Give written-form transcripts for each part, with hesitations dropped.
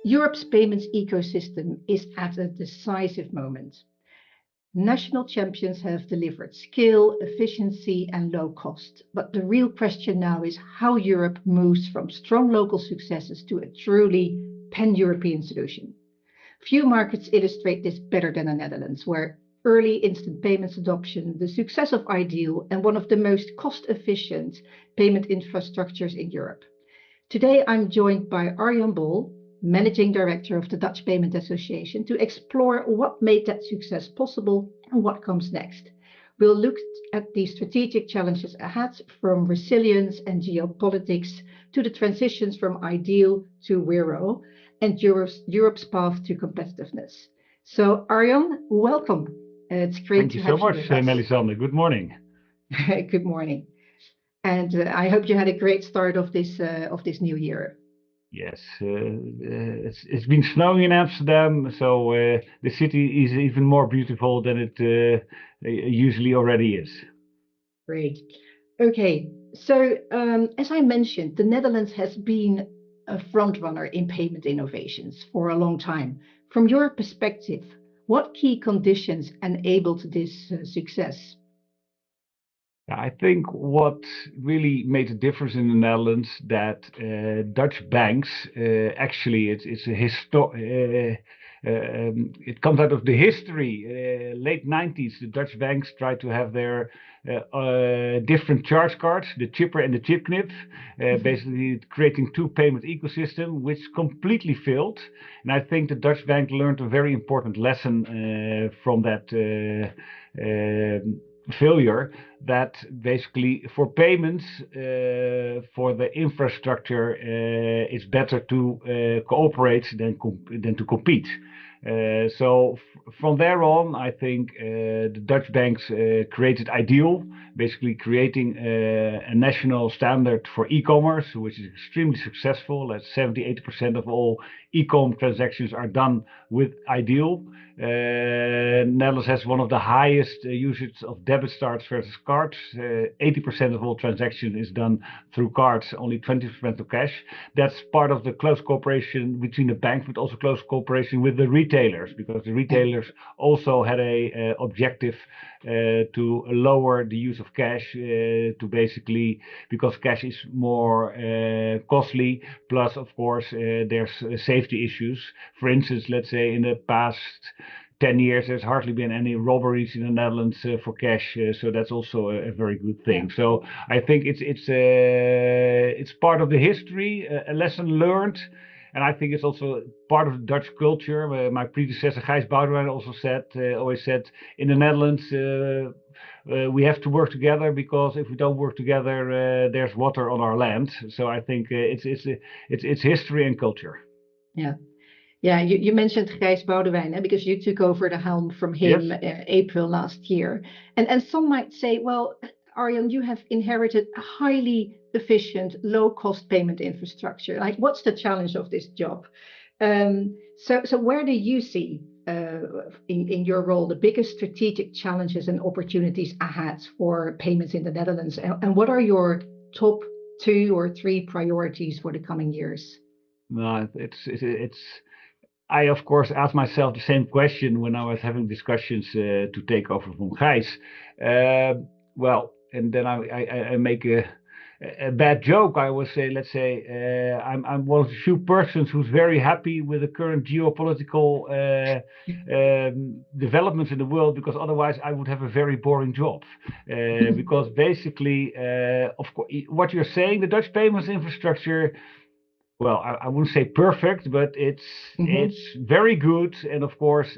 Europe's payments ecosystem is at a decisive moment. National champions have delivered scale, efficiency, and low cost. But the real question now is how Europe moves from strong local successes to a truly pan-European solution. Few markets illustrate this better than the Netherlands, where early instant payments adoption, the success of Ideal, and one of the most cost-efficient payment infrastructures in Europe. Today, I'm joined by Arjan Bol, Managing Director of the Dutch Payment Association, to explore what made that success possible and what comes next. We'll look at the strategic challenges ahead, from resilience and geopolitics to the transitions from Ideal to Wero and Europe's path to competitiveness. So, Arjan, welcome. It's great to have you with us. Thank you so much, Melisande. Good morning. Good morning. And I hope you had a great start of this new year. Yes, it's been snowing in Amsterdam, so the city is even more beautiful than it usually already is. Great. Okay, so as I mentioned, the Netherlands has been a front runner in payment innovations for a long time. From your perspective, what key conditions enabled this success? I think what really made a difference in the Netherlands that Dutch banks actually it's a it comes out of the history. Late 90s, the Dutch banks tried to have their different charge cards, the chipper and the chipknip, basically creating two payment ecosystem, which completely failed. And I think the Dutch bank learned a very important lesson from that failure, that basically for payments, for the infrastructure, it's better to cooperate than to compete. So from there on, I think the Dutch banks created Ideal, basically creating a national standard for e-commerce, which is extremely successful. That's 70-80% of all e-com transactions are done with Ideal. Netherlands has one of the highest usage of debit cards versus cards. 80% of all transactions is done through cards, only 20% of cash. That's part of the close cooperation between the banks, but also close cooperation with the retailers, because the retailers also had a objective to lower the use of cash, to basically, because cash is more costly. Plus, of course, there's safety issues. For instance, let's say in the past 10 years, there's hardly been any robberies in the Netherlands for cash, so that's also a very good thing. Yeah. So I think it's part of the history, a lesson learned, and I think it's also part of the Dutch culture. My predecessor Gijs Boudewijn also always said, in the Netherlands we have to work together, because if we don't work together, there's water on our land. So I think it's history and culture. Yeah. Yeah, you mentioned Gijs Boudewijn, because you took over the helm from him. Yes. April last year. And some might say, well, Arjan, you have inherited a highly efficient, low-cost payment infrastructure. Like, what's the challenge of this job? So where do you see, in your role, the biggest strategic challenges and opportunities ahead for payments in the Netherlands? And what are your top 2 or 3 priorities for the coming years? No, it's I, of course, asked myself the same question when I was having discussions to take over from Gijs. Well, and then I make a bad joke. I will say, let's say, I'm one of the few persons who's very happy with the current geopolitical developments in the world, because otherwise I would have a very boring job. Because basically, of course, what you're saying, the Dutch payments infrastructure, well, I wouldn't say perfect, but it's very good. And of course,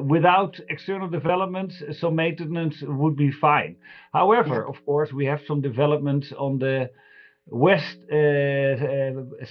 without external developments, some maintenance would be fine. However, of course, we have some developments on the west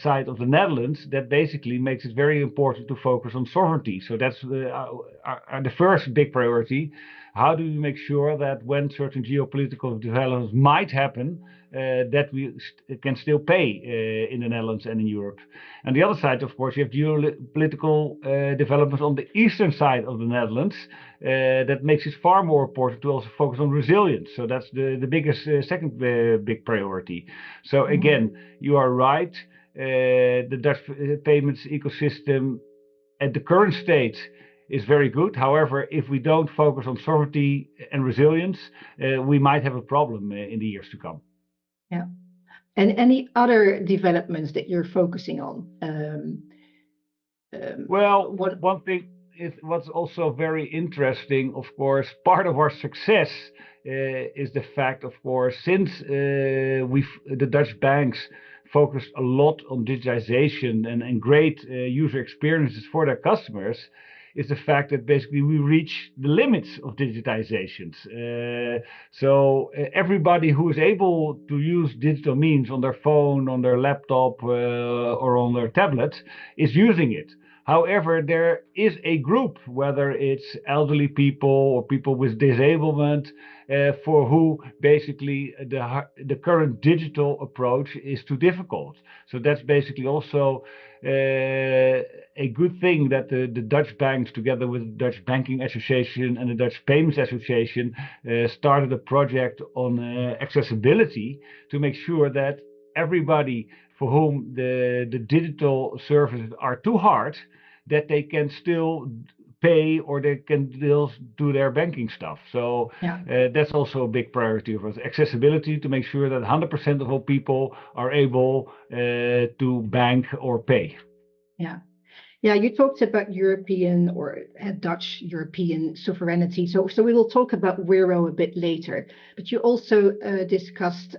side of the Netherlands that basically makes it very important to focus on sovereignty. So that's the first big priority. How do we make sure that when certain geopolitical developments might happen, that we can still pay in the Netherlands and in Europe. And the other side, of course, you have geopolitical developments on the eastern side of the Netherlands that makes it far more important to also focus on resilience. So that's the biggest second big priority. So again, you are right. The Dutch payments ecosystem at the current state is very good. However, if we don't focus on sovereignty and resilience, we might have a problem in the years to come. Yeah. And any other developments that you're focusing on? Well, one thing is what's also very interesting, of course, part of our success is the fact, of course, since the Dutch banks focused a lot on digitization and great user experiences for their customers, is the fact that basically we reach the limits of digitizations. So everybody who is able to use digital means on their phone, on their laptop, or on their tablet is using it. However, there is a group, whether it's elderly people or people with disablement, for who basically the current digital approach is too difficult. So that's basically also a good thing that the Dutch banks, together with the Dutch Banking Association and the Dutch Payments Association, started a project on accessibility to make sure that everybody for whom the digital services are too hard, that they can still pay or they can still do their banking stuff. So that's also a big priority of us. Accessibility, to make sure that 100% of all people are able to bank or pay. Yeah. Yeah, you talked about European or Dutch European sovereignty. So we will talk about Wero a bit later. But you also discussed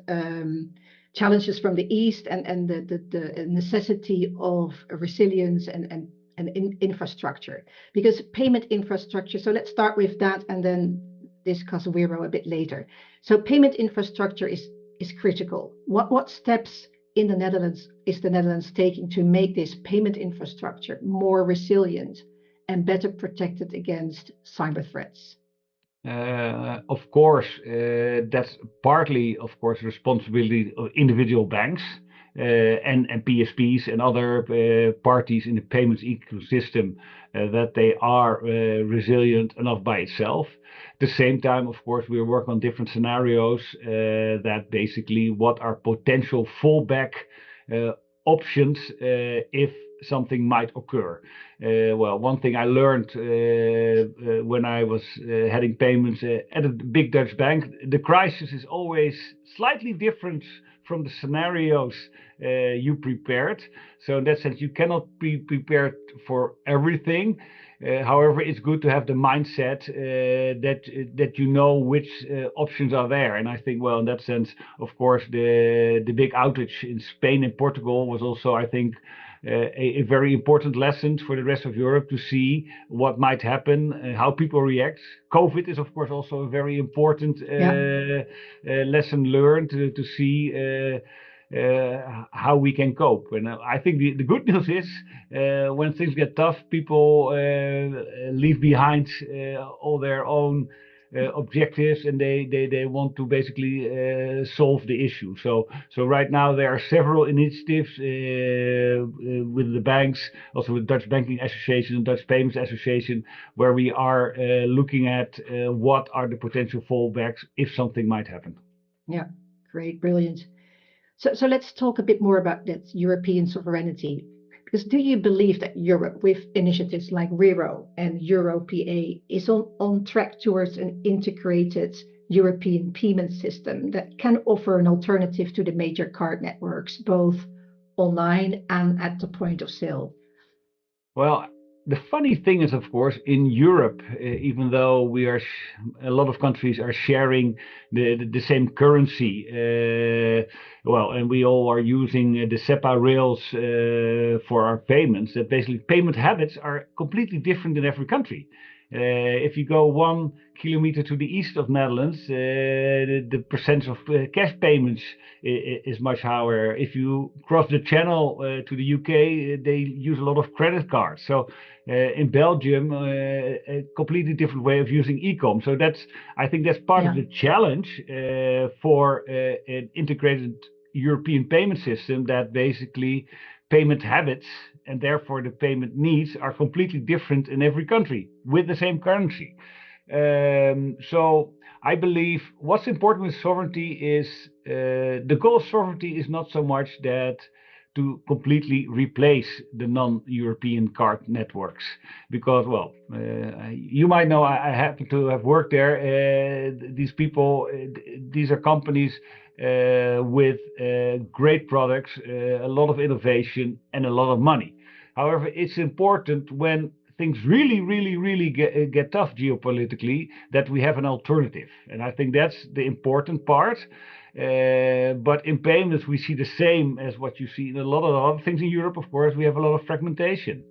challenges from the East and the necessity of resilience and infrastructure, because payment infrastructure. So let's start with that and then discuss Wero a bit later. So payment infrastructure is critical. What steps in the Netherlands is the Netherlands taking to make this payment infrastructure more resilient and better protected against cyber threats? Of course, that's partly, of course, responsibility of individual banks and PSPs and other parties in the payments ecosystem that they are resilient enough by itself. At the same time, of course, we work on different scenarios that basically what are potential fallback options if something might occur. Well, one thing I learned when I was heading payments at a big Dutch bank, the crisis is always slightly different from the scenarios you prepared. So in that sense, you cannot be prepared for everything. However, it's good to have the mindset that you know which options are there. And I think, well, in that sense, of course, the big outage in Spain and Portugal was also, I think, a very important lesson for the rest of Europe to see what might happen, how people react. COVID is, of course, also a very important lesson learned to see how we can cope. And I think the good news is when things get tough, people leave behind all their own objectives, and they want to basically solve the issue. So right now there are several initiatives with the banks, also with Dutch Banking Association and Dutch Payments Association, where we are looking at what are the potential fallbacks if something might happen. Yeah, great, brilliant. So let's talk a bit more about that European sovereignty. Because do you believe that Europe, with initiatives like Wero and EuroPA, is on track towards an integrated European payment system that can offer an alternative to the major card networks, both online and at the point of sale? Well, the funny thing is, of course, in Europe, even though we are, a lot of countries are sharing the same currency, well, and we all are using the SEPA rails for our payments, that basically payment habits are completely different in every country. If you go 1 kilometer to the east of Netherlands, the percentage of cash payments is much higher. If you cross the channel to the UK, they use a lot of credit cards. So in Belgium, a completely different way of using e-com. So I think that's part of the challenge for an integrated European payment system, that basically payment habits and therefore the payment needs are completely different in every country with the same currency. So I believe what's important with sovereignty is the goal of sovereignty is not so much that to completely replace the non-European card networks, because, well, you might know, I happen to have worked there. These people, these are companies with great products, a lot of innovation, and a lot of money. However, it's important when things really get tough geopolitically that we have an alternative, and I think that's the important part. But in payments, we see the same as what you see in a lot of other things in Europe. Of course, we have a lot of fragmentation.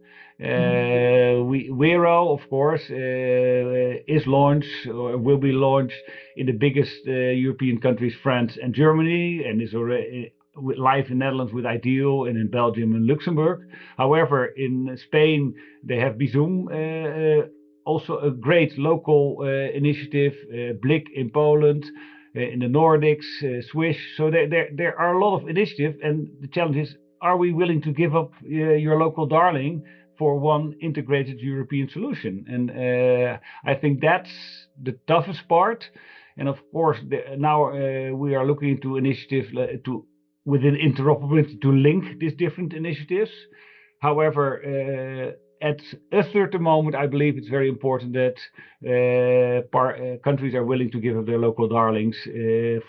Wero, of course, is launched or will be launched in the biggest European countries, France and Germany, and is already live in Netherlands with Ideal, and in Belgium and Luxembourg. However, in Spain, they have Bizum, also a great local initiative, Blik in Poland, in the Nordics, Swish. So there are a lot of initiatives, and the challenge is, are we willing to give up your local darling for one integrated European solution? And I think that's the toughest part. And of course, now we are looking into initiatives within interoperability to link these different initiatives. However, at a certain moment, I believe it's very important that countries are willing to give up their local darlings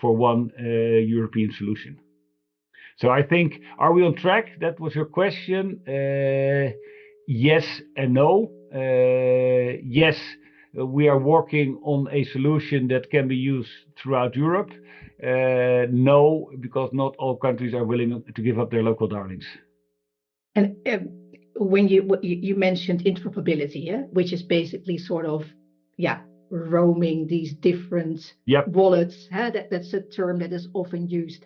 for one European solution. So I think, are we on track? That was your question. Yes and no. Yes, we are working on a solution that can be used throughout Europe. No, because not all countries are willing to give up their local darlings. And when you mentioned interoperability, yeah, which is basically sort of, roaming these different wallets. That's a term that is often used.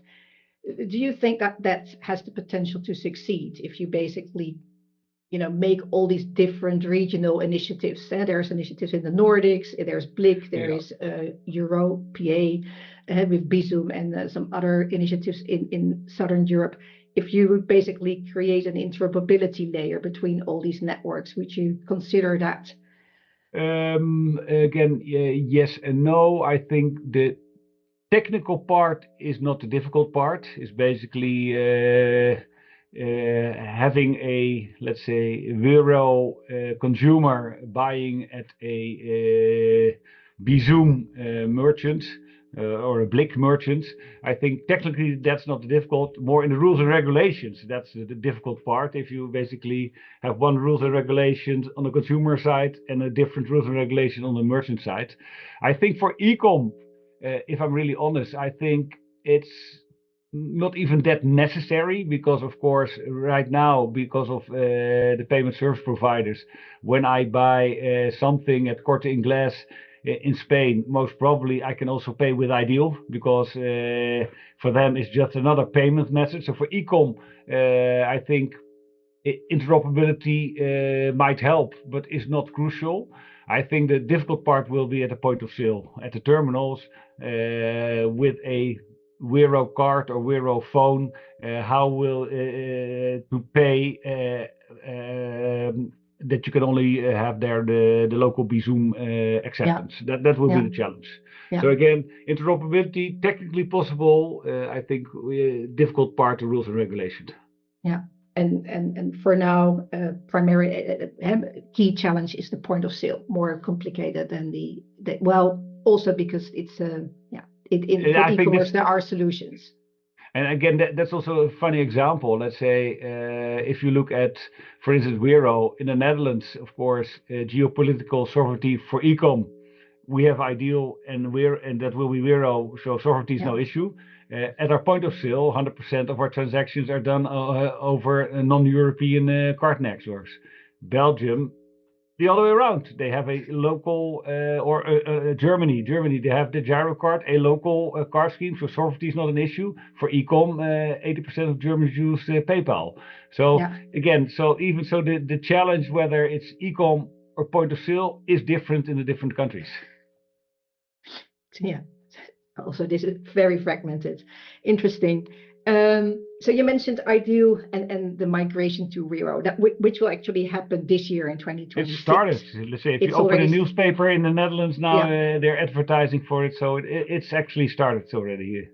Do you think that has the potential to succeed if you basically, make all these different regional initiatives? There's initiatives in the Nordics, there's Blik, there is Euro, PA, with Bizum, and some other initiatives in Southern Europe. If you would basically create an interoperability layer between all these networks, would you consider that? Again, yes and no. I think the technical part is not the difficult part. It's basically having a, let's say, Wero consumer buying at a Bizum merchant or a Blik merchant. I think technically that's not the difficult. More in the rules and regulations, that's the difficult part. If you basically have one rules and regulations on the consumer side and a different rules and regulation on the merchant side. I think for e-com, if I'm really honest, I think it's not even that necessary, because of course right now, because of the payment service providers, when I buy something at Corte Inglés in Spain, most probably I can also pay with Ideal, because for them it's just another payment method. So for e-com, I think interoperability might help, but is not crucial. I think the difficult part will be at the point of sale, at the terminals, with a Wero card or Wero phone. How will to pay that you can only have there the local Bizum acceptance. That will be the challenge. So again, interoperability technically possible. I think difficult part, the rules and regulations. Yeah. And for now, primary key challenge is the point of sale, more complicated than also because it's for e-commerce there are solutions. And again, that's also a funny example. Let's say if you look at, for instance, Wero in the Netherlands, of course, geopolitical sovereignty for e-com. We have Ideal and that will be Wero, so sovereignty is no issue. At our point of sale, 100% of our transactions are done over non-European card networks. Belgium the other way around. They have a local, or Germany. Germany, they have the gyro card, a local card scheme. So sovereignty is not an issue. For e-com, 80% of Germans use PayPal. So Yeah. again, so even so, the challenge, whether it's e-com or point of sale, is different in the different countries. Yeah. Also, this is very fragmented. Interesting. So you mentioned Ideal and the migration to Rero, which will actually happen this year in It 2026. started. Let's say if you It's open a already, newspaper in the Netherlands now, yeah. they're advertising for it. So it's actually started already.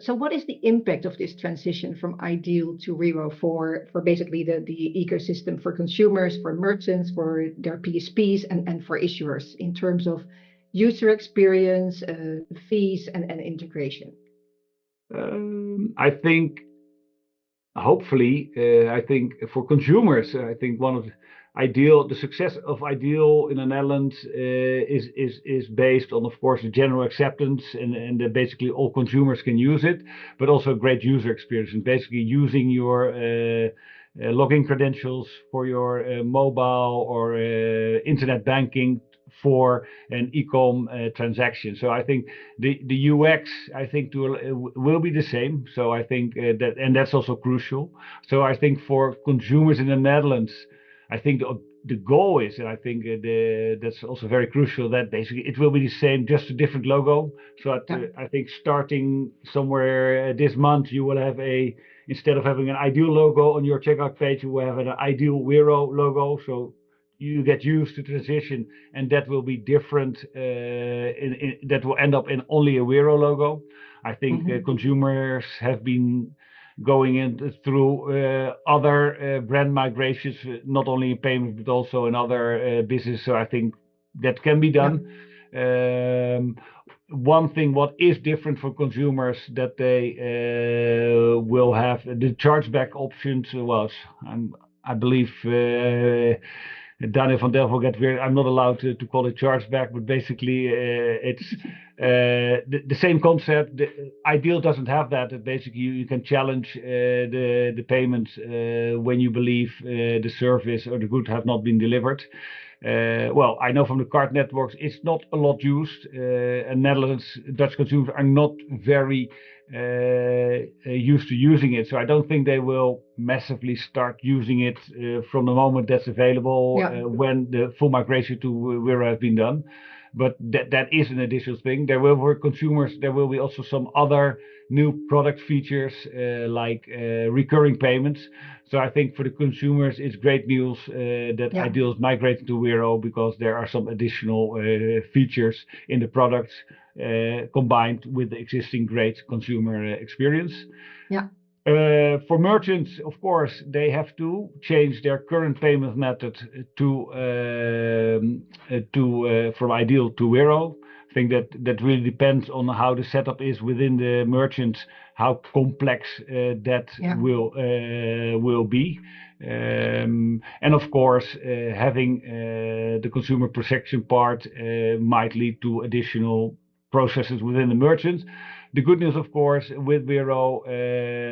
So what is the impact of this transition from Ideal to Rero for basically the ecosystem for consumers, for merchants, for their PSPs, and for issuers in terms of user experience, fees, and integration? I think hopefully, I think for consumers, I think the success of Ideal in the Netherlands is based on, of course, the general acceptance and basically all consumers can use it, but also great user experience and basically using your login credentials for your mobile or internet banking for an e-com transaction. So I think the UX I think will be the same. So I think that's also crucial. So I think for consumers in the Netherlands, I think the goal is, and I think that's also very crucial, that basically it will be the same, just a different logo. So I think starting somewhere this month, you will have instead of having an Ideal logo on your checkout page, you will have an Ideal Wero logo. So you get used to transition, and that will be different. That will end up in only a Wero logo. I think consumers have been going in through other brand migrations, not only in payments but also in other business. So I think that can be done. One thing what is different for consumers that they will have the chargeback options. I believe Daniel van Delft get weird. I'm not allowed to call it chargeback, but basically it's the same concept. The Ideal doesn't have that. Basically, you can challenge the payments when you believe the service or the good have not been delivered. Well, I know from the card networks it's not a lot used, and Netherlands Dutch consumers are not very used to using it, so I don't think they will massively start using it from the moment that's available when the full migration to Wero has been done. But that is an additional thing. There will for consumers there will be also some other new product features like recurring payments. So I think for the consumers, it's great news that Ideal is migrating to Wero because there are some additional features in the products combined with the existing great consumer experience. Yeah. For merchants, of course, they have to change their current payment method from Ideal to Wero. I think that really depends on how the setup is within the merchants, how complex that will be. And of course, having the consumer protection part might lead to additional processes within the merchants. The good news, of course, with Wero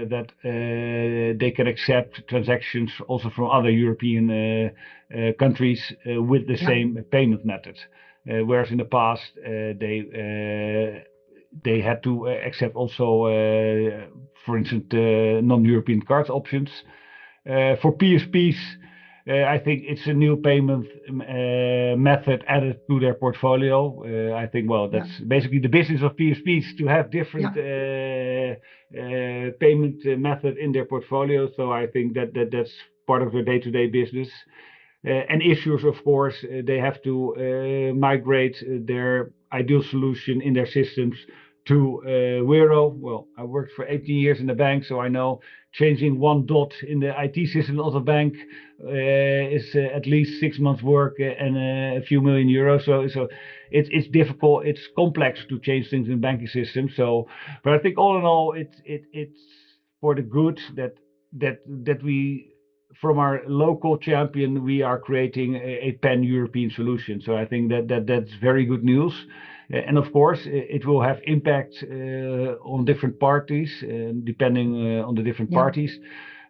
that they can accept transactions also from other European countries with the same payment methods. Whereas in the past they had to accept also, for instance, non-European cards options. For PSPs, I think it's a new payment method added to their portfolio. I think, well, that's basically the business of PSPs to have different payment method in their portfolio. So I think that's part of their day-to-day business. And issuers, of course, they have to migrate their Ideal solution in their systems to Wero. Well, I worked for 18 years in the bank, so I know changing one dot in the IT system of a bank is at least 6 months work and a few million euros. So it's difficult, it's complex to change things in banking systems. So, but I think all in all, it's for the good that we, from our local champion, we are creating a pan-European solution. So I think that's very good news. And of course, it will have impact on different parties, depending on the different parties.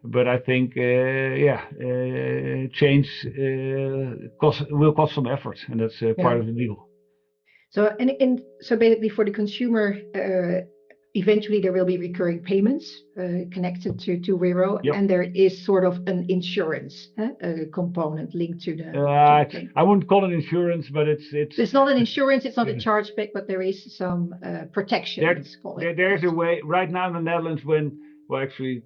But I think, change will cost some effort, and that's part of the deal. So so basically for the consumer, eventually there will be recurring payments connected to Wero, Yep. and there is sort of an insurance component linked to the payment. I wouldn't call it insurance, but it's not an insurance, it's not a chargeback, but there is some protection. Let's call it. There's a way right now in the Netherlands actually,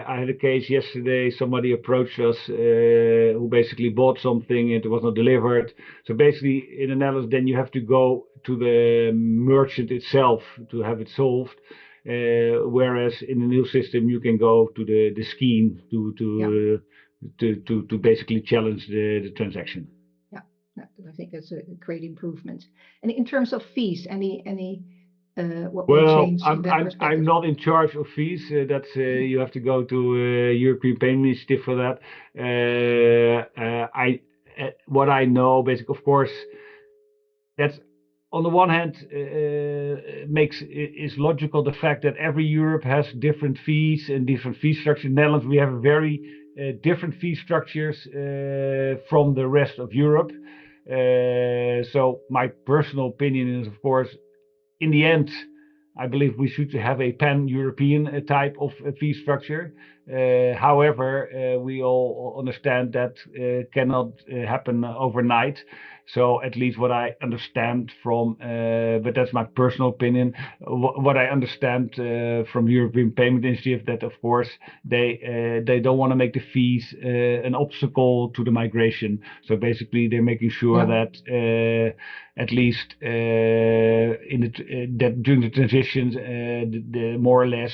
I had a case yesterday. Somebody approached us who basically bought something and it was not delivered. So basically, in the Netherlands, then you have to go to the merchant itself to have it solved. Whereas in the new system, you can go to the scheme to basically challenge the transaction. Yeah, I think that's a great improvement. And in terms of fees, what will change in that perspective? I'm not in charge of fees. That's you have to go to European Payment Initiative for that. What I know, basically, of course, that's on the one hand is logical, the fact that every Europe has different fees and different fee structures. In the Netherlands, we have very different fee structures from the rest of Europe. So my personal opinion is, of course, in the end, I believe we should have a pan-European type of fee structure. However, we all understand that cannot happen overnight. So at least what I understand from, but that's my personal opinion, what I understand from European Payment Initiative, that of course they don't want to make the fees an obstacle to the migration. So basically they're making sure that at least that during the transitions, the more or less,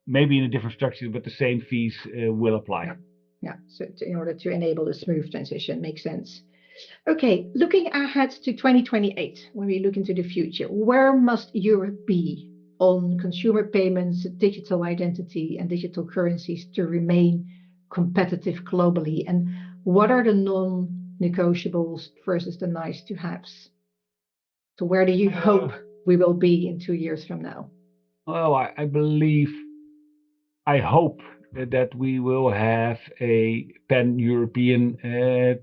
maybe in a different structure, but the same fees will apply. Yeah. So in order to enable the smooth transition, makes sense. Okay, looking ahead to 2028, when we look into the future, where must Europe be on consumer payments, digital identity, and digital currencies to remain competitive globally? And what are the non-negotiables versus the nice-to-haves? So where do you hope we will be in 2 years from now? Well, I hope that we will have a pan-European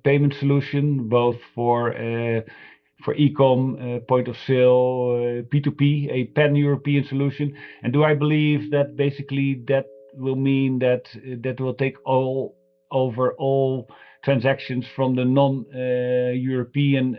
payment solution, both for e-com, point of sale, P2P, a pan-European solution. And do I believe that basically that will mean that will take over all transactions from the non-European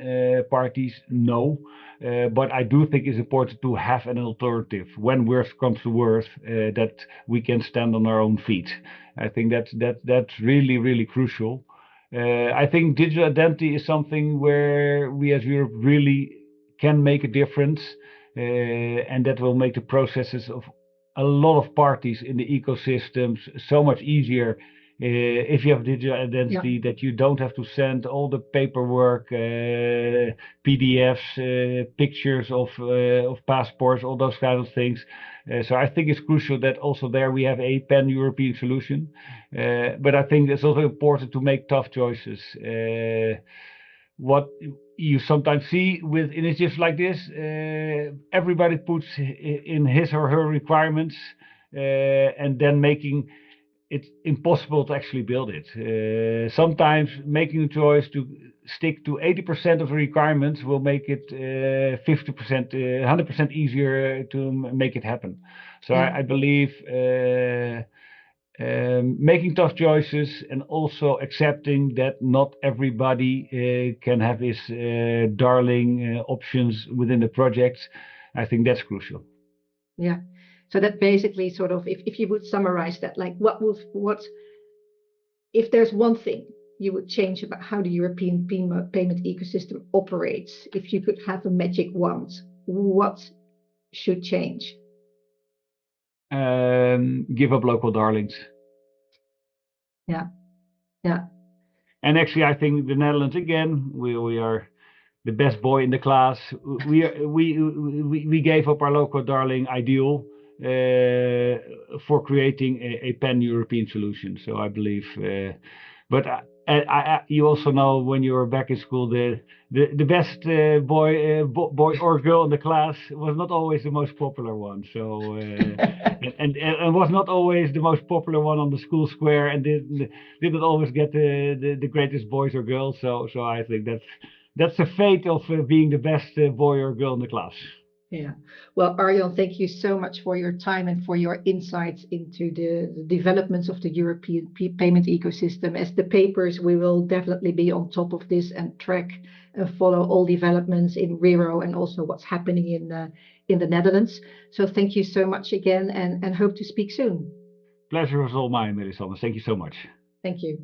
parties? No. But I do think it's important to have an alternative when worse comes to worse, that we can stand on our own feet. I think that's really, really crucial. I think digital identity is something where we as Europe really can make a difference, and that will make the processes of a lot of parties in the ecosystems so much easier. If you have digital identity, that you don't have to send all the paperwork, PDFs, pictures of passports, all those kind of things. So I think it's crucial that also there we have a pan-European solution. But I think it's also important to make tough choices. What you sometimes see with initiatives like this, everybody puts in his or her requirements, and then making it's impossible to actually build it. Sometimes making a choice to stick to 80% of the requirements will make it 50%, 100% easier to make it happen. So I believe making tough choices and also accepting that not everybody can have his darling options within the project. I think that's crucial. Yeah. So that basically sort of, if you would summarize that, like what if there's one thing you would change about how the European payment ecosystem operates, if you could have a magic wand, what should change? Give up local darlings. Yeah. And actually, I think the Netherlands again, we are the best boy in the class. We gave up our local darling ideal for creating a pan-European solution. So I believe But you also know when you were back in school, the best boy or girl in the class was not always the most popular one. So and was not always the most popular one on the school square, and didn't always get the greatest boys or girls. So I think that's the fate of being the best boy or girl in the class. Yeah. Well, Arjan, thank you so much for your time and for your insights into the developments of the European payment ecosystem. As the papers, we will definitely be on top of this and track and follow all developments in Rero and also what's happening in the Netherlands. So thank you so much again, and hope to speak soon. Pleasure was all mine, Melisande. Thank you so much. Thank you.